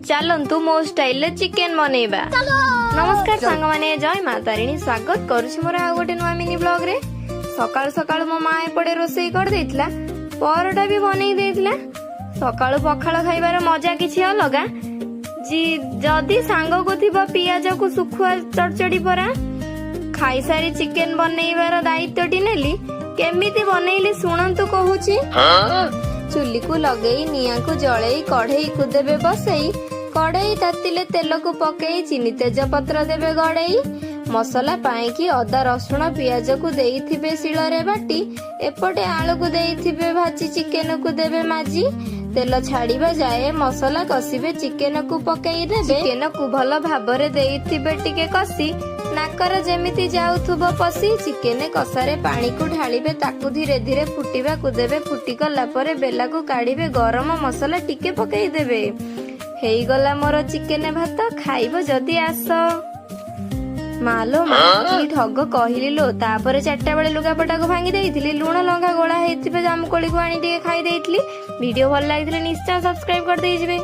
चलतु मो style chicken बनैबा। नमस्कार सांग माने, जय माँ तारिणी। स्वागत करुछि मोर आ गोटे नुआ मिनी ब्लॉग रे। सकाळु सकाळु मो माँ एपटे रोषेई कर देइतला, परटा भी बनै देइतला। सकाळु पखाळ खाइबार मजा किछि अलगा। जदी सांग को थिबा पियाज को सुखुआ चड़चड़ी परा खाई सारी चिकेन बनैबार दायित्वटी नेली। केमिति बनैली सुनंतु कहूछि। चुली को लगेई निया को जळेई कढ़ेई को देबे बसेई। कढ़ेई तातिले तेल को पकेई चीनी तेज पत्र देबे गड़ेई। मसला पाई की अदा रसुण पियाज को देइथिबे शिଳରେ बाटी। एपटे आलू को देइथिबे भाजी, चिकेन को देबे माजी। तेल छाड़िबा जाए मसला कसिबे, चिकेन को पकेई देबे। चिकेन को भल भाबरे देइथिबे टिके कसी, नाकर जेमिति जाउथुबो पसी। चिकेन कसारे पानी को ढालिबे, ताकू धीरे धीरे फुटिबा को देबे। फुटी गला परे बेला को काढिबे, गरम मसला टिके पकेई देबे। हेई गला मोर चिकेन भात, खाइबो जदी आस। मालो की ठग कहली लो। तापर 4टा बेले लुगापटा को भांगी देइथिली। लुण लंका गोळा हेइथिबे जामुकोली को आनी टिके खाई देइथिली। वीडियो भल लागिथिले निश्चय सब्सक्राइब कर देइजिबे।